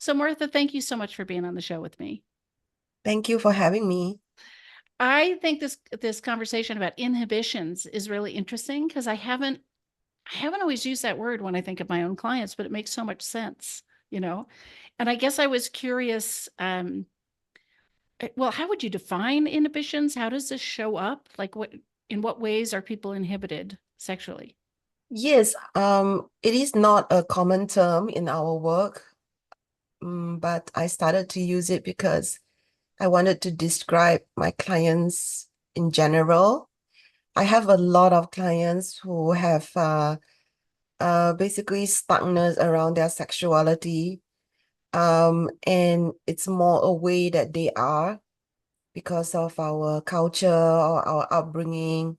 So, Martha, thank you so much for being on the show with me. Thank you for having me. I think this conversation about inhibitions is really interesting because I haven't always used that word when I think of my own clients, but it makes so much sense, you know. And I guess I was curious. Well, how would you define inhibitions? How does this show up? Like, in what ways are people inhibited sexually? Yes, it is not a common term in our work, but I started to use it because I wanted to describe my clients in general. I have a lot of clients who have basically stuckness around their sexuality, and it's more a way that they are because of our culture or our upbringing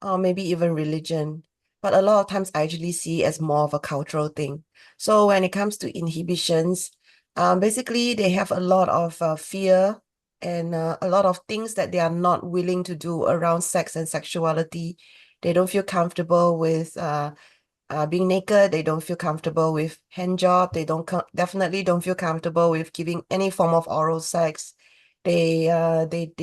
or maybe even religion. But a lot of times I actually see it as more of a cultural thing. So when it comes to inhibitions, basically they have a lot of fear and a lot of things that they are not willing to do around sex and sexuality. They don't feel comfortable with being naked. They don't feel comfortable with hand job. They definitely don't feel comfortable with giving any form of oral sex. They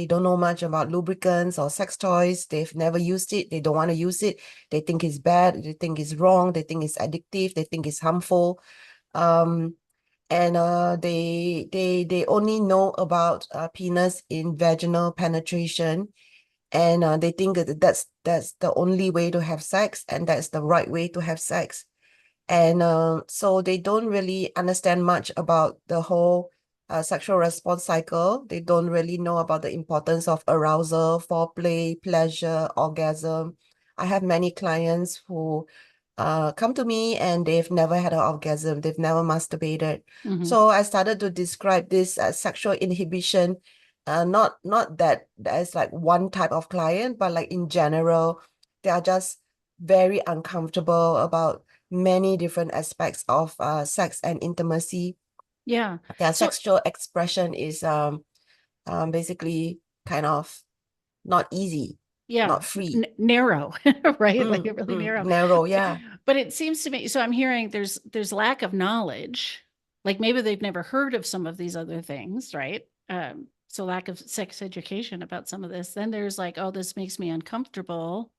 don't know much about lubricants or sex toys. They've never used it. They don't want to use it. They think it's bad. They think it's wrong. They think it's addictive. They think it's harmful. Um, and they only know about penis in vaginal penetration, and they think that that's the only way to have sex, and that's the right way to have sex. And so they don't really understand much about the whole sexual response cycle. They don't really know about the importance of arousal, foreplay, pleasure, orgasm. I have many clients who come to me and they've never had an orgasm. They've never masturbated. Hmm. So I started to describe this as sexual inhibition. Not that there's like one type of client, but like in general, they are just very uncomfortable about many different aspects of sex and intimacy. Yeah. Their So, sexual expression is basically kind of not easy, yeah, not free. narrow, right? Like really narrow. Narrow, But, yeah. but it seems to me, so I'm hearing there's lack of knowledge. Like maybe they've never heard of some of these other things, right? So lack of sex education about some of this. Then there's like, oh, this makes me uncomfortable,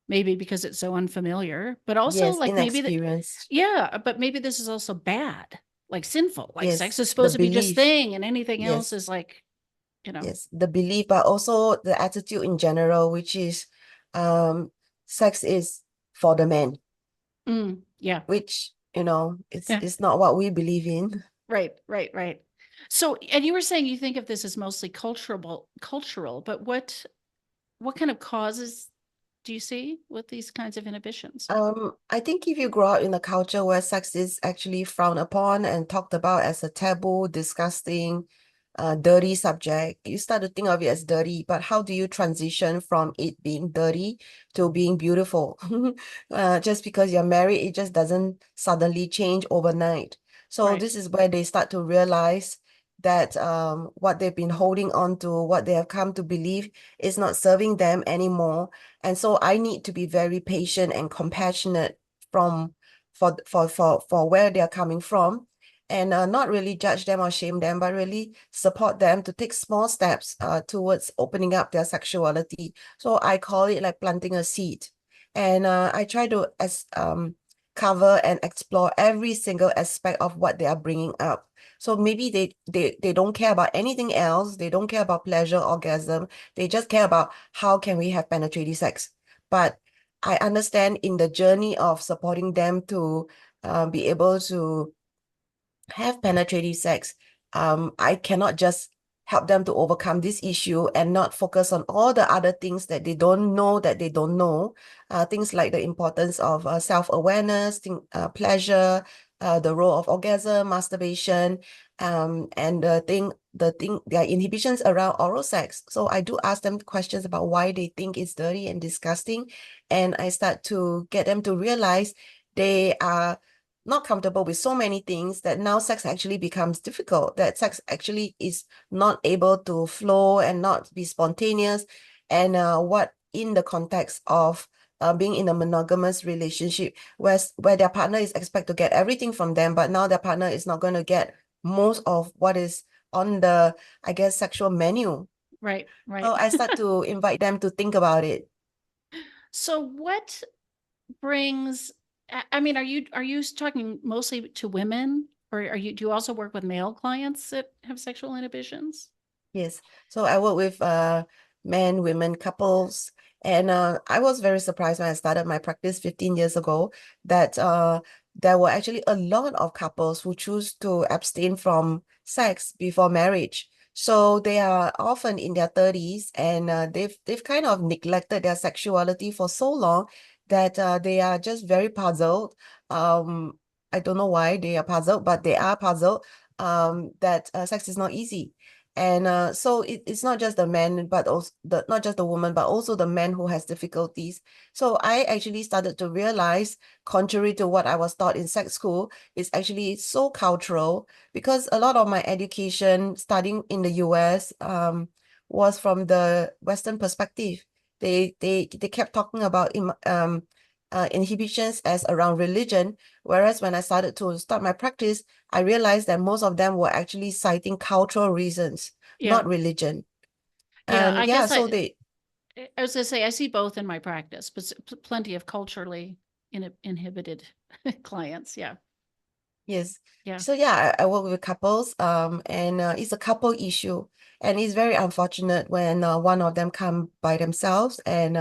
maybe because it's so unfamiliar, but also Yes, like maybe that, inexperienced. yeah, but maybe this is also bad, like sinful. Like sex Yes, is the supposed to be just belief. thing, and anything else Yes, is like, you know, yes, the belief, but also the attitude in general, which is um sex is for the man, yeah. which it's Yeah. it's not what we believe in. Right, right, right. So, and you were saying you think of this as mostly cultural, but what kind of causes do you see with these kinds of inhibitions? I think if you grow up in a culture where sex is actually frowned upon and talked about as a taboo, disgusting, dirty subject, you start to think of it as dirty. But how do you transition from it being dirty to being beautiful? Just because you're married, it just doesn't suddenly change overnight. So Right. this is where they start to realize that what they've been holding on to, what they have come to believe is not serving them anymore, and so I need to be very patient and compassionate from for where they're coming from, and not really judge them or shame them, but really support them to take small steps towards opening up their sexuality. So I call it like planting a seed. And I try to cover and explore every single aspect of what they are bringing up. So maybe they don't care about anything else. They don't care about pleasure, orgasm. They just care about how can we have penetrative sex. But I understand in the journey of supporting them to be able to have penetrative sex, I cannot just help them to overcome this issue and not focus on all the other things that they don't know that they don't know. Things like the importance of self-awareness, pleasure, the role of orgasm, masturbation, and their inhibitions around oral sex. So I do ask them questions about why they think it's dirty and disgusting, and I start to get them to realize they are not comfortable with so many things that now sex actually becomes difficult, that sex actually is not able to flow and not be spontaneous. And what in the context of being in a monogamous relationship where their partner is expected to get everything from them, but now their partner is not going to get most of what is on the, I guess, sexual menu. Right, right. So I start to invite them to think about it. So what brings, I mean, are you talking mostly to women, or do you also work with male clients that have sexual inhibitions? Yes. So I work with men, women, couples. And I was very surprised when I started my practice 15 years ago that there were actually a lot of couples who choose to abstain from sex before marriage. So they are often in their 30s, and they've kind of neglected their sexuality for so long that they are just very puzzled. I don't know why they are puzzled, but they are puzzled that sex is not easy. And so it's not just the man, but also not just the woman, but also the man who has difficulties. So I actually started to realize, contrary to what I was taught in sex school, it's actually so cultural, because a lot of my education studying in the US was from the Western perspective. They kept talking about inhibitions as around religion, whereas when I started to start my practice, I realized that most of them were actually citing cultural reasons, Yeah. not religion. Yeah, And I yeah, guess so they, I was gonna say I see both in my practice, but plenty of culturally inhibited clients. Yeah, yes. yeah, So yeah, I work with couples, and it's a couple issue, and it's very unfortunate when one of them come by themselves, and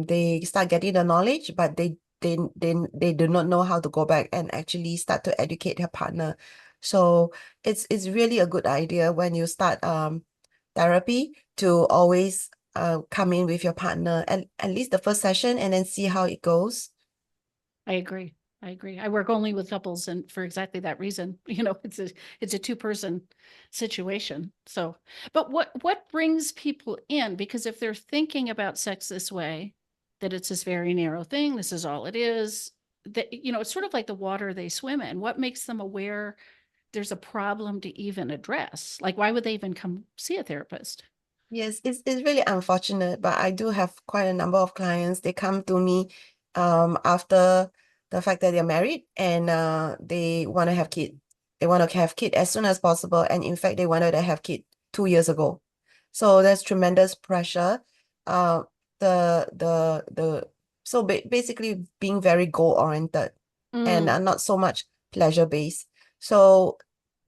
they start getting the knowledge, but they do not know how to go back and actually start to educate their partner. So it's really a good idea when you start therapy to always come in with your partner at least the first session, and then see how it goes. I agree. I agree. I work only with couples, and for exactly that reason. It's a two-person situation. So, but what brings people in? Because if they're thinking about sex this way, that it's this very narrow thing, this is all it is, that it's sort of like the water they swim in. What makes them aware there's a problem to even address? Like, why would they even come see a therapist? Yes, it's really unfortunate, but I do have quite a number of clients. They come to me after the fact that they're married, and they want to have kid. They want to have kid as soon as possible. And in fact, they wanted to have kid 2 years ago. So there's tremendous pressure. Uh the so basically being very goal oriented, and Mm, not so much pleasure based. So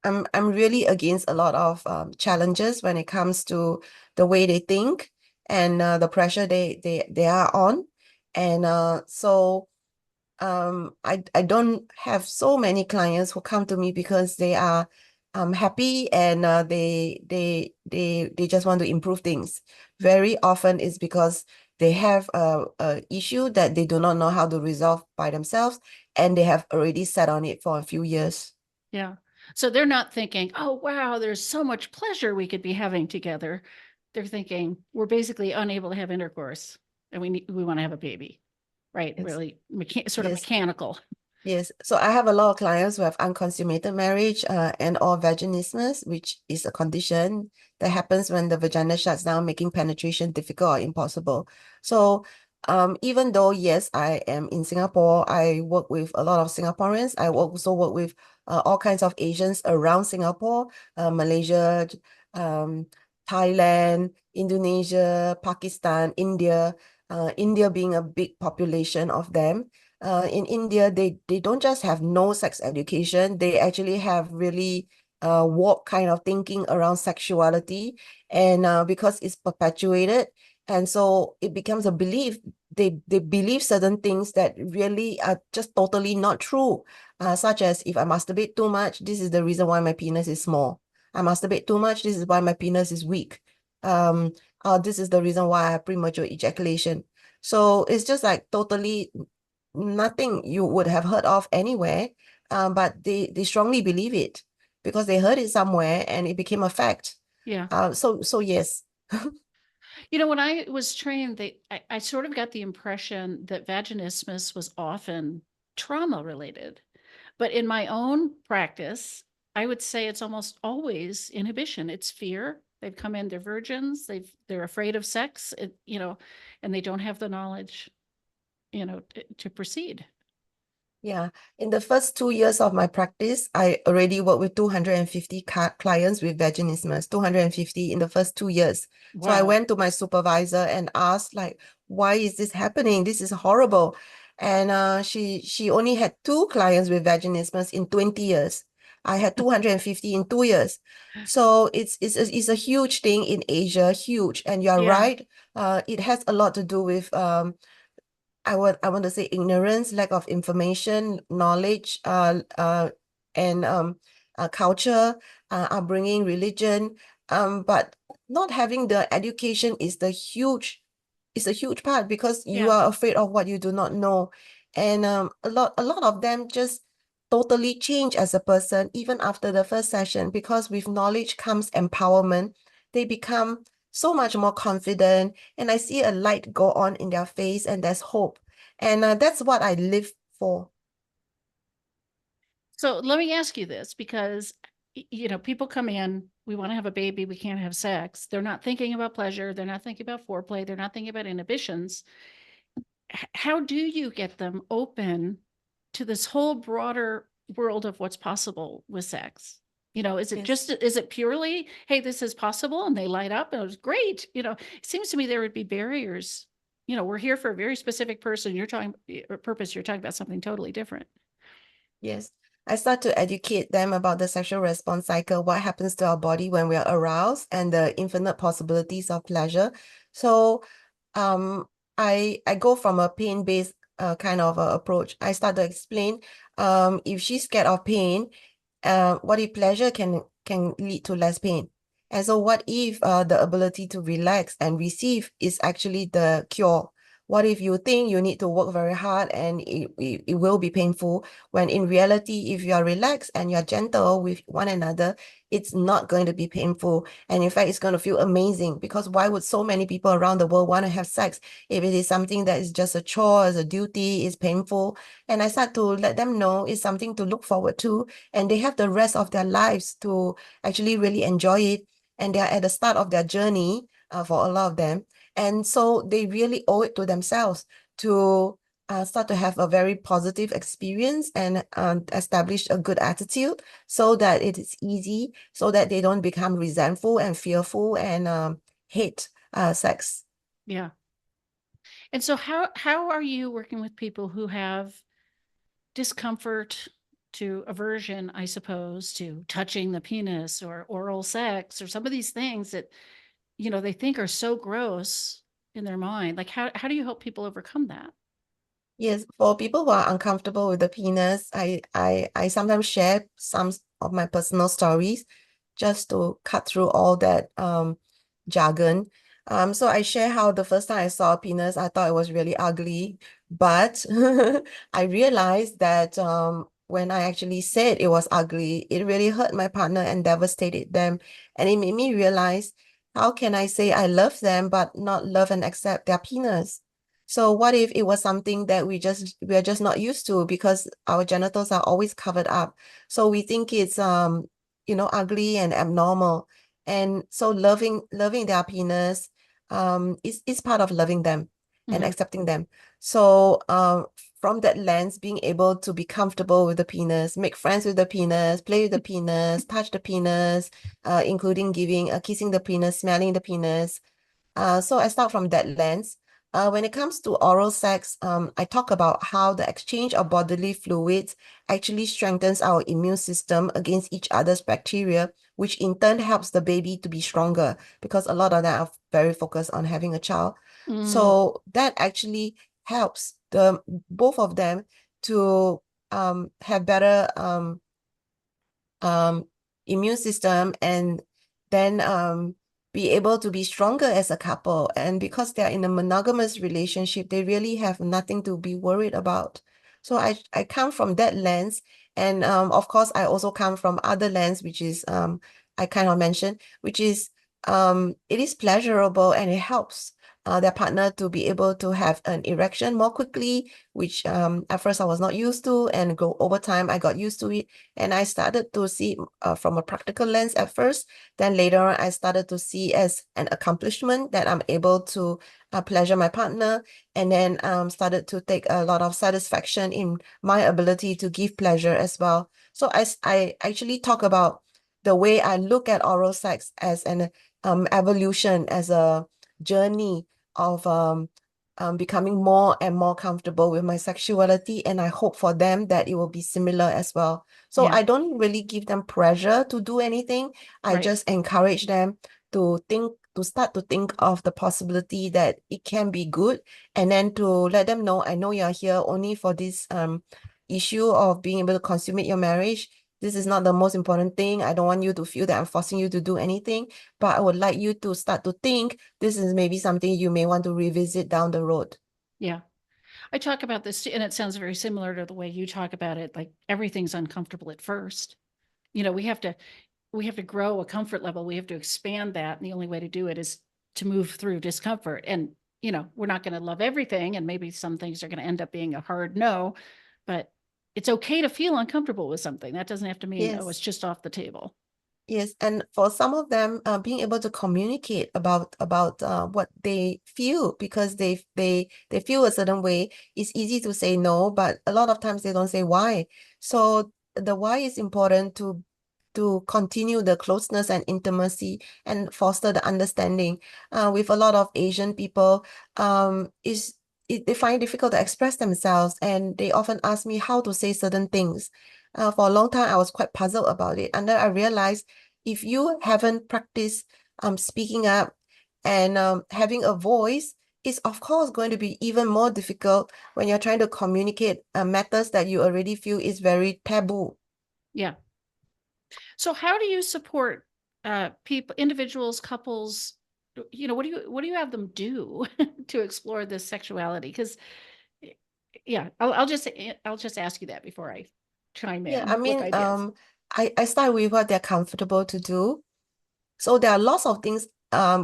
I'm really against a lot of challenges when it comes to the way they think, and the pressure they are on. And so I don't have so many clients who come to me because they are happy, and they just want to improve things. Very often it's because they have a issue that they do not know how to resolve by themselves, and they have already sat on it for a few years. yeah. So they're not thinking, oh, wow, there's so much pleasure we could be having together. They're thinking we're basically unable to have intercourse and we want to have a baby, right? Yes. Really sort of Yes. mechanical. Yes, so I have a lot of clients who have unconsummated marriage and or vaginismus, which is a condition that happens when the vagina shuts down, making penetration difficult or impossible. So even though, yes, I am in Singapore, I work with a lot of Singaporeans. I also work with all kinds of Asians around Singapore, Malaysia, um, Thailand, Indonesia, Pakistan, India, India being a big population of them. In India, they don't just have no sex education, they actually have really warped kind of thinking around sexuality. And because it's perpetuated, and so it becomes a belief. They believe certain things that really are just totally not true. Such as, if I masturbate too much, this is the reason why my penis is small. I masturbate too much, this is why my penis is weak. Um, this is the reason why I have premature ejaculation. So it's just like totally nothing you would have heard of anywhere, but they strongly believe it because they heard it somewhere and it became a fact. Yeah. So yes. When I was trained, I sort of got the impression that vaginismus was often trauma related. But in my own practice, I would say it's almost always inhibition. It's fear. They've come in, they're virgins, they're afraid of sex, and they don't have the knowledge. to proceed. Yeah, in the first 2 years of my practice, I already worked with 250 clients with vaginismus, 250 in the first 2 years. So I Wow. went to my supervisor and asked, like, why is this happening? This is horrible. And she only had two clients with vaginismus in 20 years. I had 250 in 2 years. So it's a huge thing in Asia, huge. And you're Yeah. right. It has a lot to do with I want to say ignorance, lack of information, knowledge, and culture, upbringing, religion. But not having the education is a huge part because you Yeah. are afraid of what you do not know. And a lot of them just totally change as a person, even after the first session, because with knowledge comes empowerment. They become so much more confident, and I see a light go on in their face, and there's hope. And that's what I live for. So let me ask you this, because people come in, we want to have a baby, we can't have sex. They're not thinking about pleasure, they're not thinking about foreplay, they're not thinking about inhibitions. How do you get them open to this whole broader world of what's possible with sex? Yes. Is it purely, hey, this is possible, and they light up and it was great? It seems to me there would be barriers. We're here for a very specific person. You're talking purpose. You're talking about something totally different. Yes. I start to educate them about the sexual response cycle, what happens to our body when we are aroused, and the infinite possibilities of pleasure. So, um, I go from a pain-based kind of approach. I start to explain, if she's scared of pain, what if pleasure can lead to less pain? And so what if the ability to relax and receive is actually the cure? What if you think you need to work very hard and it will be painful, when in reality, if you are relaxed and you're gentle with one another, it's not going to be painful. And in fact, it's going to feel amazing, because why would so many people around the world want to have sex if it is something that is just a chore, as a duty, is painful? And I start to let them know it's something to look forward to, and they have the rest of their lives to actually really enjoy it. And they're at the start of their journey for a lot of them. And so they really owe it to themselves to start to have a very positive experience and establish a good attitude, so that it is easy, so that they don't become resentful and fearful and hate sex. Yeah. And so how are you working with people who have discomfort to aversion, I suppose, to touching the penis or oral sex or some of these things that, they think are so gross in their mind? Like how do you help people overcome that? Yes, for people who are uncomfortable with the penis, I sometimes share some of my personal stories just to cut through all that jargon. So I share how the first time I saw a penis, I thought it was really ugly, but I realized that when I actually said it was ugly, it really hurt my partner and devastated them, and it made me realize, how can I say I love them but not love and accept their penis? So what if it was something that we are just not used to, because our genitals are always covered up. So we think it's ugly and abnormal. And so loving their penis is part of loving them and Mhm. accepting them. So from that lens, being able to be comfortable with the penis, make friends with the penis, play with the penis, touch the penis, including kissing the penis, smelling the penis. So I start from that lens. When it comes to oral sex, I talk about how the exchange of bodily fluids actually strengthens our immune system against each other's bacteria, which in turn helps the baby to be stronger, because a lot of them are very focused on having a child. Mm, So that actually helps the both of them to have better um, immune system, and then be able to be stronger as a couple. And because they're in a monogamous relationship, they really have nothing to be worried about. So I come from that lens. And of course, I also come from other lens, which is I kind of mentioned, which is it is pleasurable and it helps their partner to be able to have an erection more quickly, which at first I was not used to, and go over time I got used to it, and I started to see from a practical lens at first. Then later on, I started to see as an accomplishment that I'm able to pleasure my partner, and then started to take a lot of satisfaction in my ability to give pleasure as well. So I actually talk about the way I look at oral sex as an evolution, as a journey of becoming more and more comfortable with my sexuality, and I hope for them that it will be similar as well. So Yeah. I don't really give them pressure to do anything. I Right. just encourage them to start to think of the possibility that it can be good, and then to let them know, I know you're here only for this issue of being able to consummate your marriage. This is not the most important thing. I don't want you to feel that I'm forcing you to do anything, but I would like you to start to think this is maybe something you may want to revisit down the road. Yeah. I talk about this, and it sounds very similar to the way you talk about it. Like everything's uncomfortable at first. We have to grow a comfort level. We have to expand that. And the only way to do it is to move through discomfort. And, we're not going to love everything. And maybe some things are going to end up being a hard no, but it's okay to feel uncomfortable with something. That doesn't have to mean, oh, it's Yes. just off the table. Yes, and for some of them, being able to communicate about what they feel, because they feel a certain way, it's easy to say no, but a lot of times they don't say why. So the why is important to continue the closeness and intimacy and foster the understanding. With a lot of Asian people, they find it difficult to express themselves, and they often ask me how to say certain things. For a long time, I was quite puzzled about it. And then I realized if you haven't practiced speaking up and having a voice, it's of course going to be even more difficult when you're trying to communicate matters that you already feel is very taboo. Yeah. So how do you support people, individuals, couples? What do you have them do to explore this sexuality? Because yeah, I'll just ask you that before I chime Yeah, I in with mean, ideas. I start with what they're comfortable to do. So there are lots of things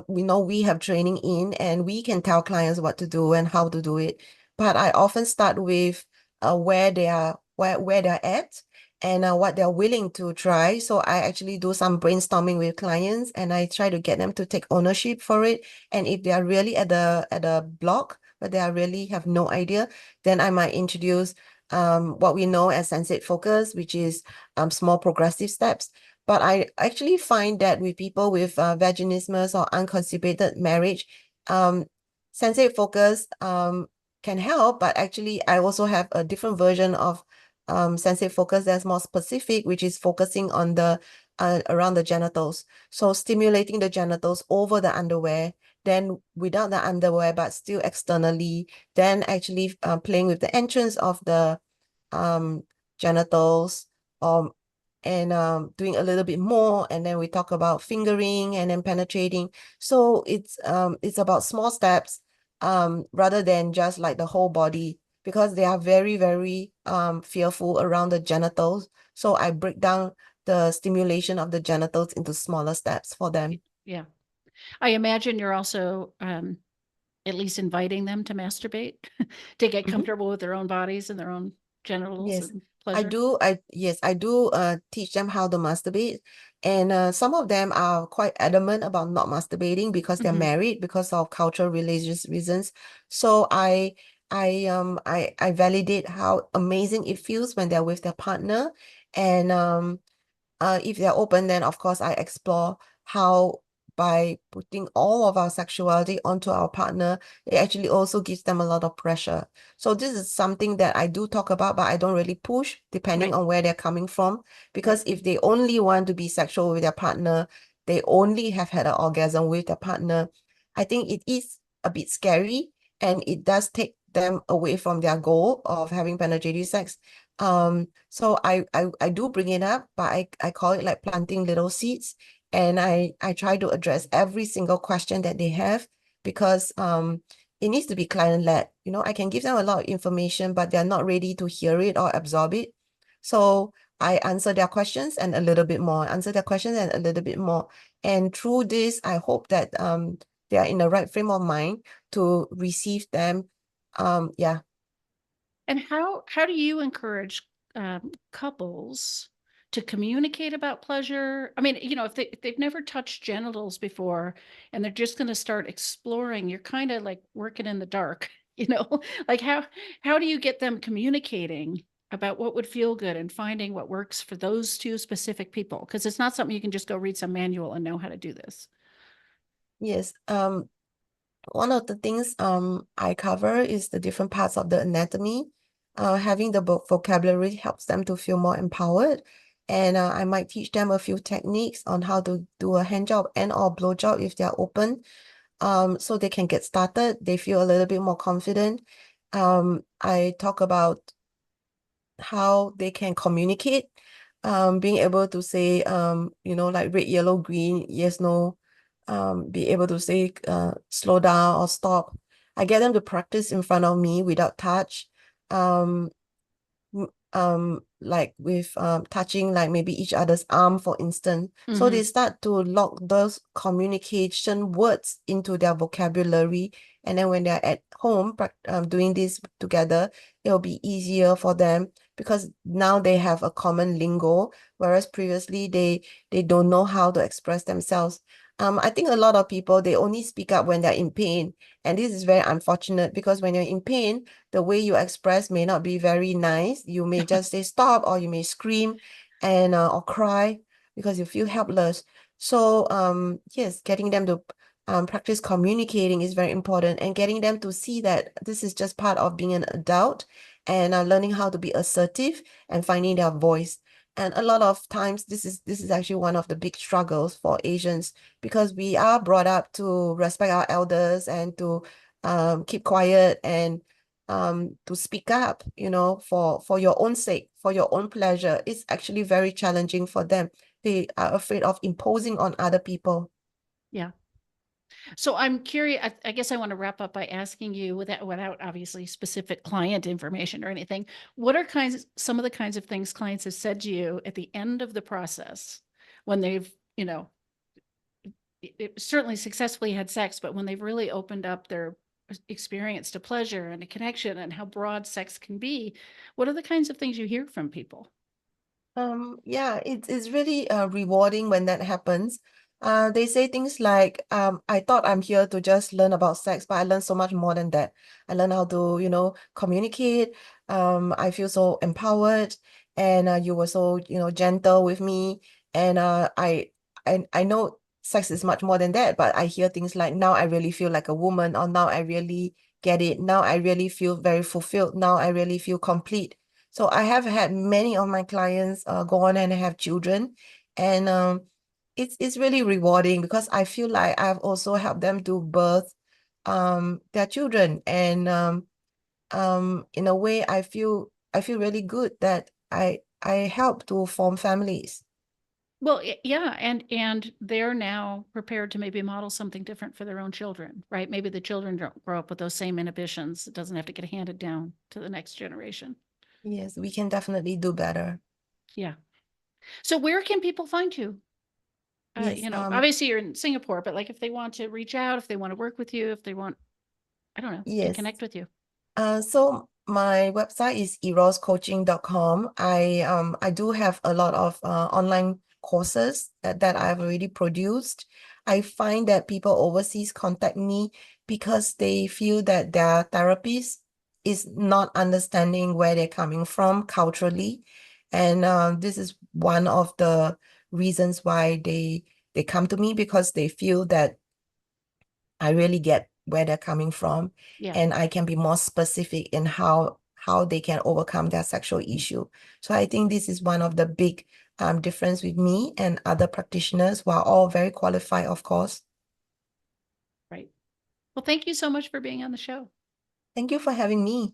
we know we have training in, and we can tell clients what to do and how to do it. But I often start with where they're at, and what they're willing to try. So I actually do some brainstorming with clients, and I try to get them to take ownership for it. And if they are really at a block, but they are really have no idea, then I might introduce what we know as sensate focus, which is small progressive steps. But I actually find that with people with vaginismus or unconsummated marriage, um, sensate focus can help, but actually I also have a different version of sensate focus that's more specific, which is focusing on the around the genitals. So stimulating the genitals over the underwear, then without the underwear, but still externally, then actually playing with the entrance of the um genitals, um and doing a little bit more, and then we talk about fingering and then penetrating. So it's about small steps rather than just like the whole body, because they are very, very fearful around the genitals. So I break down the stimulation of the genitals into smaller steps for them. Yeah. I imagine you're also at least inviting them to masturbate, to get Mhm. comfortable with their own bodies and their own genitals Yes, and pleasure. I do teach them how to masturbate. And some of them are quite adamant about not masturbating because they're Hmm. married, because of cultural religious reasons. So I validate how amazing it feels when they're with their partner. And if they're open, then of course I explore how, by putting all of our sexuality onto our partner, it actually also gives them a lot of pressure. So this is something that I do talk about, but I don't really push depending Right. on where they're coming from. Right. Because if they only want to be sexual with their partner, they only have had an orgasm with their partner, I think it is a bit scary, and it does take them away from their goal of having penetrative sex. So I do bring it up, but I call it like planting little seeds. And I try to address every single question that they have, because it needs to be client-led. I can give them a lot of information, but they're not ready to hear it or absorb it. So I answer their questions and a little bit more, answer their questions and a little bit more. And through this, I hope that they are in the right frame of mind to receive them. Yeah. And how do you encourage couples to communicate about pleasure? I mean, if they've never touched genitals before and they're just going to start exploring, you're kind of like working in the dark, like how do you get them communicating about what would feel good and finding what works for those two specific people? Because it's not something you can just go read some manual and know how to do this. Yes. One of the things I cover is the different parts of the anatomy. Having the vocabulary helps them to feel more empowered. And I might teach them a few techniques on how to do a hand job and or blow job if they're open. So they can get started. They feel a little bit more confident. I talk about how they can communicate, being able to say, like red, yellow, green, yes, no, be able to say, slow down or stop. I get them to practice in front of me without touch. Um, like with touching like maybe each other's arm, for instance. So they start to lock those communication words into their vocabulary. And then when they're at home doing this together, it'll be easier for them because now they have a common lingo, whereas previously they don't know how to express themselves. I think a lot of people, they only speak up when they're in pain. And this is very unfortunate because when you're in pain, the way you express may not be very nice. You may just say stop, or you may scream and or cry because you feel helpless. So yes, getting them to practice communicating is very important, and getting them to see that this is just part of being an adult, and learning how to be assertive and finding their voice. And a lot of times, this is actually one of the big struggles for Asians because we are brought up to respect our elders and to keep quiet and to speak up, for your own sake, for your own pleasure. It's actually very challenging for them. They are afraid of imposing on other people. Yeah. So I'm curious, I guess I want to wrap up by asking you without obviously specific client information or anything, what are some of the kinds of things clients have said to you at the end of the process when they've, certainly successfully had sex, but when they've really opened up their experience to pleasure and a connection and how broad sex can be, what are the kinds of things you hear from people? Yeah, it's really rewarding when that happens. They say things like, I thought I'm here to just learn about sex, but I learned so much more than that. I learned how to, communicate. I feel so empowered, and you were so, gentle with me. And I know sex is much more than that, but I hear things like, now I really feel like a woman, or now I really get it. Now I really feel very fulfilled. Now I really feel complete. So I have had many of my clients go on and have children, and it's really rewarding because I feel like I've also helped them to birth their children, and in a way I feel really good that I help to form families. Well, yeah, and they're now prepared to maybe model something different for their own children, right? Maybe the children don't grow up with those same inhibitions. It doesn't have to get handed down to the next generation. Yes, we can definitely do better. Yeah. So where can people find you? Yes, Obviously you're in Singapore, but like if they want to reach out, if they want to work with you, if they want, I don't know, to yes. connect with you. So my website is eroscoaching.com. I do have a lot of online courses that I've already produced. I find that people overseas contact me because they feel that their therapist is not understanding where they're coming from culturally. And this is one of the reasons why they come to me, because they feel that I really get where they're coming from, Yeah, and I can be more specific in how they can overcome their sexual issue. So I think this is one of the big difference with me and other practitioners who are all very qualified, of course. right. Well, thank you so much for being on the show. Thank you for having me.